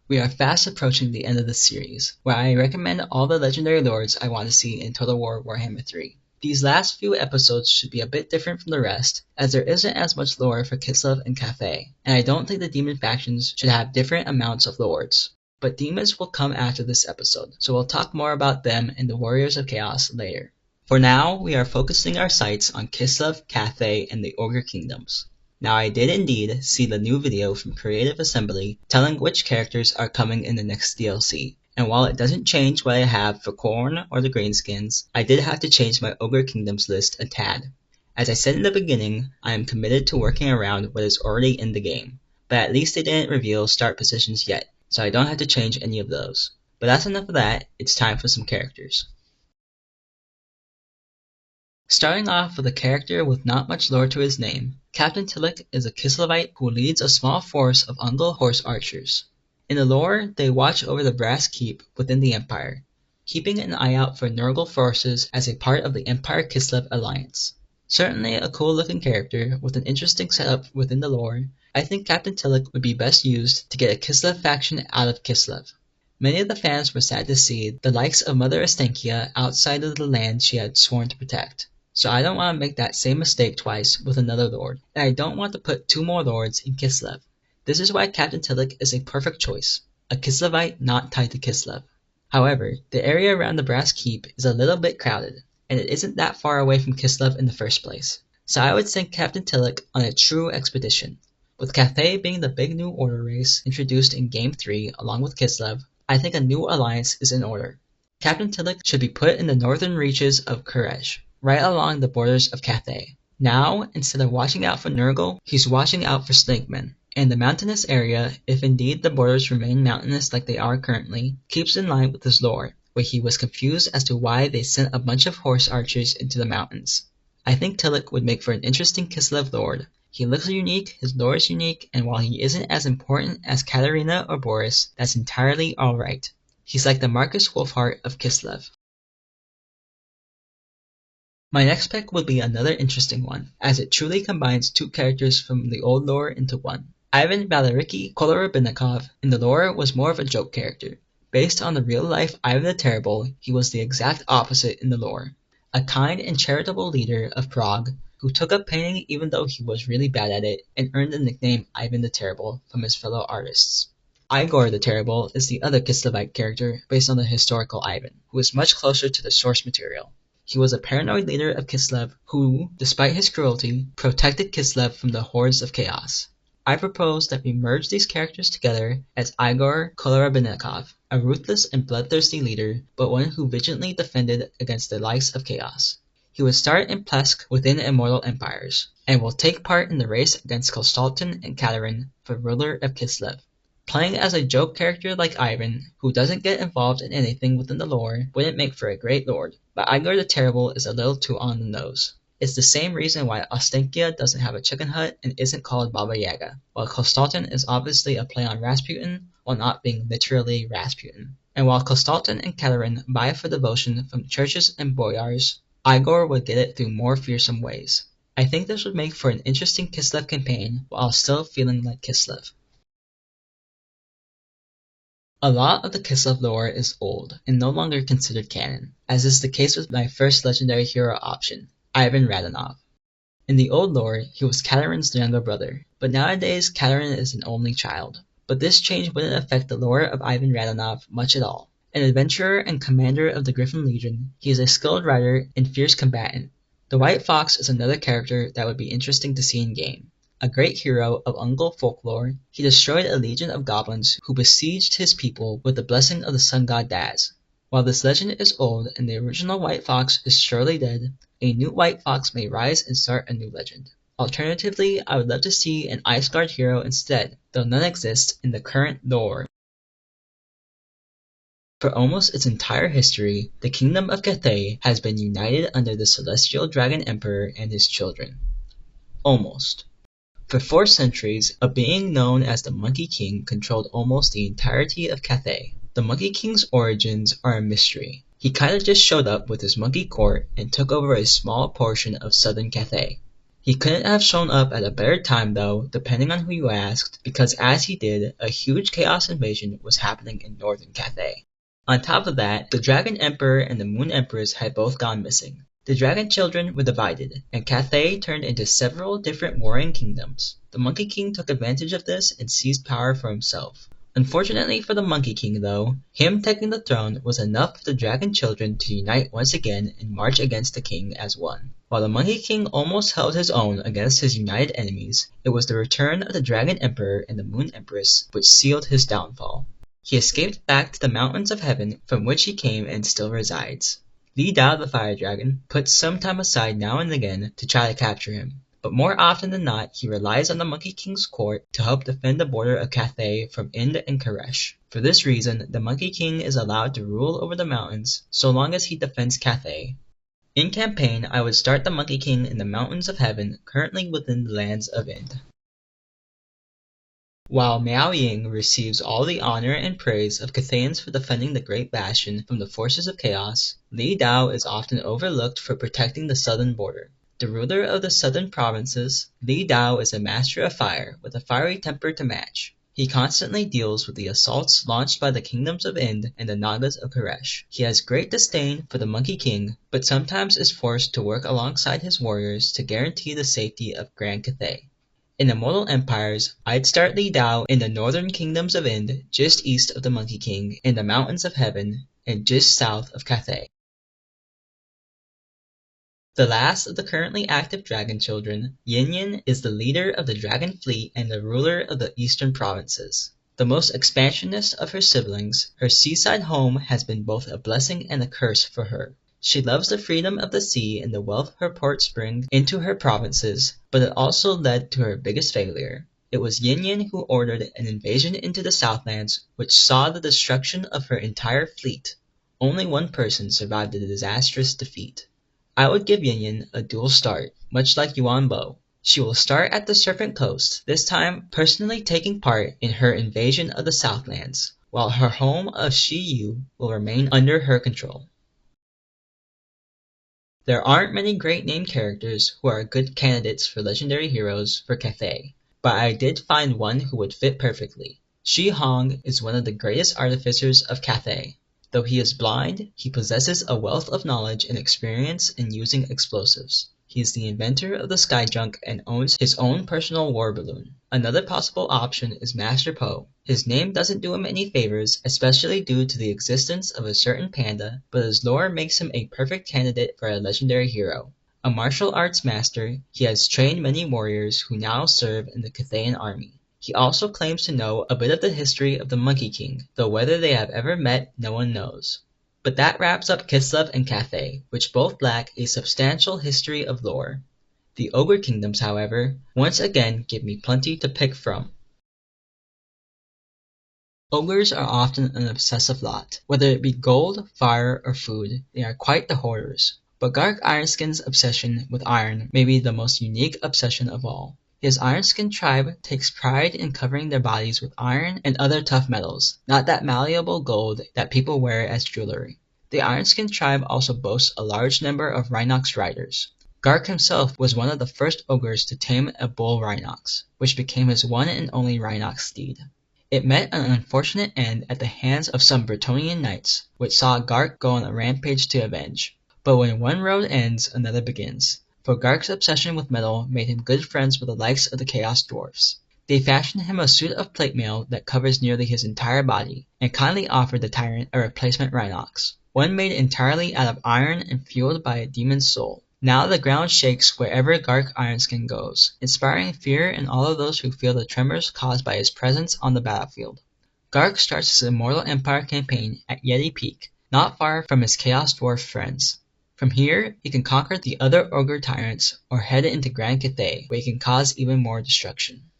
We are fast approaching the end of this series, where I recommend all the legendary lords I want to see in Total War Warhammer 3. These last few episodes should be a bit different from the rest, as there isn't as much lore for Kislev and Cathay, and I don't think the demon factions should have different amounts of lords. But demons will come after this episode, so we'll talk more about them and the Warriors of Chaos later. For now, we are focusing our sights on Kislev, Cathay, and the Ogre Kingdoms. Now I did indeed see the new video from Creative Assembly telling which characters are coming in the next DLC, and while it doesn't change what I have for Khorne or the Greenskins, I did have to change my Ogre Kingdoms list a tad. As I said in the beginning, I am committed to working around what is already in the game, but at least they didn't reveal start positions yet, so I don't have to change any of those. But that's enough of that, it's time for some characters. Starting off with a character with not much lore to his name, Captain Tillich is a Kislevite who leads a small force of Ungol horse archers. In the lore, they watch over the Brass Keep within the Empire, keeping an eye out for Nurgle forces as a part of the Empire-Kislev alliance. Certainly a cool looking character with an interesting setup within the lore, I think Captain Tillich would be best used to get a Kislev faction out of Kislev. Many of the fans were sad to see the likes of Mother Estenkia outside of the land she had sworn to protect. So I don't want to make that same mistake twice with another lord, and I don't want to put 2 more lords in Kislev. This is why Captain Tillich is a perfect choice, a Kislevite not tied to Kislev. However, the area around the Brass Keep is a little bit crowded, and it isn't that far away from Kislev in the first place. So I would send Captain Tillich on a true expedition. With Cathay being the big new order race introduced in Game 3 along with Kislev, I think a new alliance is in order. Captain Tillich should be put in the northern reaches of Kurej, right along the borders of Cathay. Now, instead of watching out for Nurgle, he's watching out for snakemen. And the mountainous area, if indeed the borders remain mountainous like they are currently, keeps in line with his lore, where he was confused as to why they sent a bunch of horse archers into the mountains. I think Tillich would make for an interesting Kislev lord. He looks unique, his lore is unique, and while he isn't as important as Katarina or Boris, that's entirely alright. He's like the Marcus Wolfhart of Kislev. My next pick would be another interesting one, as it truly combines 2 characters from the old lore into one. Ivan Valeriki Kolorabinikov in the lore was more of a joke character. Based on the real-life Ivan the Terrible, he was the exact opposite in the lore. A kind and charitable leader of Prague who took up painting even though he was really bad at it and earned the nickname Ivan the Terrible from his fellow artists. Igor the Terrible is the other Kislevite character based on the historical Ivan, who is much closer to the source material. He was a paranoid leader of Kislev who, despite his cruelty, protected Kislev from the hordes of chaos. I propose that we merge these characters together as Igor Kolorabinikov, a ruthless and bloodthirsty leader, but one who vigilantly defended against the likes of chaos. He would start in Plesk within Immortal Empires, and will take part in the race against Kostaltin and Katarin for ruler of Kislev. Playing as a joke character like Ivan, who doesn't get involved in anything within the lore, wouldn't make for a great lord, but Igor the Terrible is a little too on the nose. It's the same reason why Ostenkia doesn't have a chicken hut and isn't called Baba Yaga, while Kostaltin is obviously a play on Rasputin while not being literally Rasputin. And while Kostaltin and Katarin vie for devotion from churches and boyars, Igor would get it through more fearsome ways. I think this would make for an interesting Kislev campaign while still feeling like Kislev. A lot of the Kislev lore is old and no longer considered canon, as is the case with my first legendary hero option, Ivan Radonov. In the old lore, he was Katarin's younger brother, but nowadays Katarin is an only child. But this change wouldn't affect the lore of Ivan Radonov much at all. An adventurer and commander of the Griffin Legion, he is a skilled rider and fierce combatant. The White Fox is another character that would be interesting to see in game. A great hero of Ungol folklore, he destroyed a legion of goblins who besieged his people with the blessing of the sun god Daz. While this legend is old and the original White Fox is surely dead, a new White Fox may rise and start a new legend. Alternatively, I would love to see an Ice Guard hero instead, though none exist in the current lore. For almost its entire history, the Kingdom of Cathay has been united under the Celestial Dragon Emperor and his children. Almost. For 4 centuries, a being known as the Monkey King controlled almost the entirety of Cathay. The Monkey King's origins are a mystery. He kinda just showed up with his monkey court and took over a small portion of southern Cathay. He couldn't have shown up at a better time though, depending on who you asked, because as he did, a huge chaos invasion was happening in northern Cathay. On top of that, the Dragon Emperor and the Moon Empress had both gone missing. The Dragon Children were divided, and Cathay turned into several different warring kingdoms. The Monkey King took advantage of this and seized power for himself. Unfortunately for the Monkey King though, him taking the throne was enough for the Dragon Children to unite once again and march against the king as one. While the Monkey King almost held his own against his united enemies, it was the return of the Dragon Emperor and the Moon Empress which sealed his downfall. He escaped back to the mountains of heaven from which he came and still resides. Li Dao the Fire Dragon puts some time aside now and again to try to capture him, but more often than not he relies on the Monkey King's court to help defend the border of Cathay from Ind and Karesh. For this reason, the Monkey King is allowed to rule over the mountains so long as he defends Cathay. In campaign, I would start the Monkey King in the mountains of heaven currently within the lands of Ind. While Miao Ying receives all the honor and praise of Cathayans for defending the Great Bastion from the forces of chaos, Li Dao is often overlooked for protecting the southern border. The ruler of the southern provinces, Li Dao is a master of fire with a fiery temper to match. He constantly deals with the assaults launched by the kingdoms of Ind and the Nagas of Karesh. He has great disdain for the Monkey King, but sometimes is forced to work alongside his warriors to guarantee the safety of Grand Cathay. In Immortal Empires, I'd start Li Dao in the northern kingdoms of Ind, just east of the Monkey King, in the mountains of heaven, and just south of Cathay. The last of the currently active dragon children, Yin Yin is the leader of the dragon fleet and the ruler of the eastern provinces. The most expansionist of her siblings, her seaside home has been both a blessing and a curse for her. She loves the freedom of the sea and the wealth her ports bring into her provinces, but it also led to her biggest failure. It was Yin Yin who ordered an invasion into the Southlands, which saw the destruction of her entire fleet. Only one person survived the disastrous defeat. I would give Yin Yin a dual start, much like Yuan Bo. She will start at the Serpent Coast, this time personally taking part in her invasion of the Southlands, while her home of Shi Yu will remain under her control. There aren't many great named characters who are good candidates for legendary heroes for Cathay, but I did find one who would fit perfectly. Shi Hong is one of the greatest artificers of Cathay. Though he is blind, he possesses a wealth of knowledge and experience in using explosives. He is the inventor of the sky junk and owns his own personal war balloon. Another possible option is Master Po. His name doesn't do him any favors, especially due to the existence of a certain panda, but his lore makes him a perfect candidate for a legendary hero. A martial arts master, he has trained many warriors who now serve in the Cathayan army. He also claims to know a bit of the history of the Monkey King, though whether they have ever met, no one knows. But that wraps up Kislev and Cathay, which both lack a substantial history of lore. The Ogre Kingdoms, however, once again give me plenty to pick from. Ogres are often an obsessive lot. Whether it be gold, fire, or food, they are quite the hoarders. But Gark Ironskin's obsession with iron may be the most unique obsession of all. His Ironskin tribe takes pride in covering their bodies with iron and other tough metals, not that malleable gold that people wear as jewelry. The Ironskin tribe also boasts a large number of Rhinox riders. Gark himself was one of the first ogres to tame a bull Rhinox, which became his one and only Rhinox steed. It met an unfortunate end at the hands of some Bretonnian knights, which saw Gark go on a rampage to avenge. But when one road ends, another begins. For Gark's obsession with metal made him good friends with the likes of the Chaos Dwarfs. They fashioned him a suit of plate mail that covers nearly his entire body, and kindly offered the tyrant a replacement Rhinox, one made entirely out of iron and fueled by a demon's soul. Now the ground shakes wherever Gark Ironskin goes, inspiring fear in all of those who feel the tremors caused by his presence on the battlefield. Gark starts his Immortal Empire campaign at Yeti Peak, not far from his Chaos Dwarf friends. From here, he can conquer the other ogre tyrants or head into Grand Cathay, where he can cause even more destruction.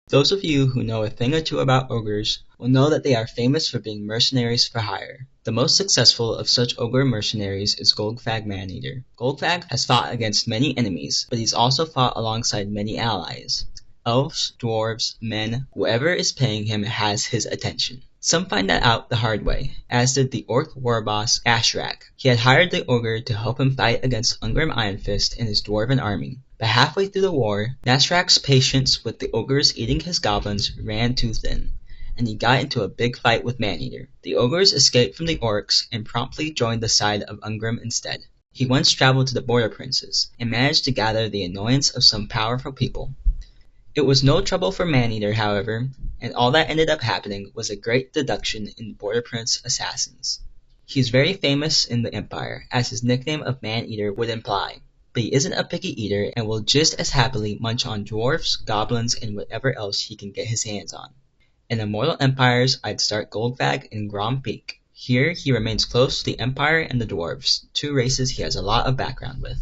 Those of you who know a thing or two about ogres will know that they are famous for being mercenaries for hire. The most successful of such ogre mercenaries is Golgfag Maneater. Golgfag has fought against many enemies, but he's also fought alongside many allies. Elves, dwarves, men, whoever is paying him has his attention. Some find that out the hard way, as did the orc war boss Ashrak. He had hired the ogre to help him fight against Ungrim Ironfist and his dwarven army. But halfway through the war, Ashrak's patience with the ogres eating his goblins ran too thin, and he got into a big fight with Maneater. The ogres escaped from the orcs and promptly joined the side of Ungrim instead. He once traveled to the Border Princes, and managed to gather the annoyance of some powerful people. It was no trouble for Maneater, however, and all that ended up happening was a great deduction in Border Prince assassins. He is very famous in the Empire, as his nickname of Maneater would imply, but he isn't a picky eater and will just as happily munch on dwarfs, goblins, and whatever else he can get his hands on. In Immortal Empires, I'd start Goldvag in Grom Peak. Here, he remains close to the Empire and the Dwarves, two races he has a lot of background with.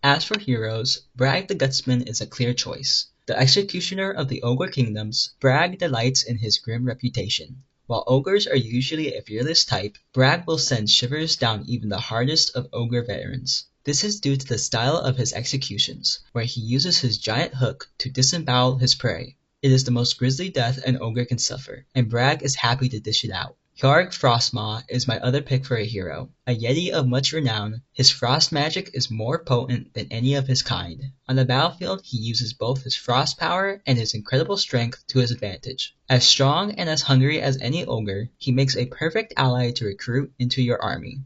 As for heroes, Brag the Gutsman is a clear choice. The executioner of the Ogre Kingdoms, Brag delights in his grim reputation. While ogres are usually a fearless type, Brag will send shivers down even the hardest of ogre veterans. This is due to the style of his executions, where he uses his giant hook to disembowel his prey. It is the most grisly death an ogre can suffer, and Brag is happy to dish it out. Hjarg Frostmaw is my other pick for a hero. A yeti of much renown, his frost magic is more potent than any of his kind. On the battlefield, he uses both his frost power and his incredible strength to his advantage. As strong and as hungry as any ogre, he makes a perfect ally to recruit into your army.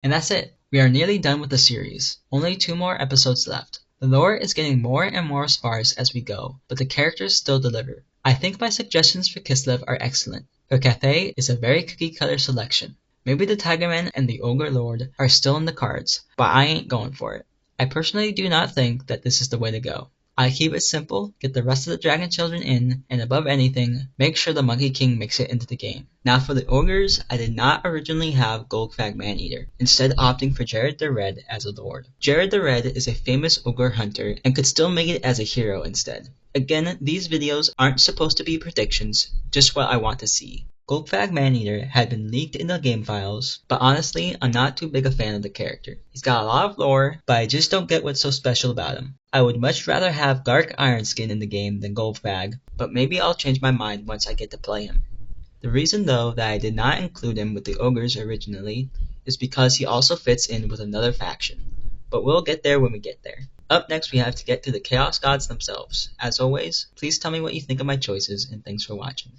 And that's it. We are nearly done with the series. Only 2 more episodes left. The lore is getting more and more sparse as we go, but the characters still deliver. I think my suggestions for Kislev are excellent. For Cathay is a very cookie-cutter selection. Maybe the Tigerman and the Ogre Lord are still in the cards, but I ain't going for it. I personally do not think that this is the way to go. I keep it simple, get the rest of the Dragon Children in, and above anything, make sure the Monkey King makes it into the game. Now for the Ogres, I did not originally have Goldfag Maneater, instead opting for Jared the Red as a Lord. Jared the Red is a famous Ogre hunter, and could still make it as a hero instead. Again, these videos aren't supposed to be predictions, just what I want to see. Goldfag Maneater had been leaked in the game files, but honestly, I'm not too big a fan of the character. He's got a lot of lore, but I just don't get what's so special about him. I would much rather have Dark Ironskin in the game than Goldfag, but maybe I'll change my mind once I get to play him. The reason though that I did not include him with the Ogres originally is because he also fits in with another faction, but we'll get there when we get there. Up next we have to get to the Chaos Gods themselves. As always, please tell me what you think of my choices, and thanks for watching.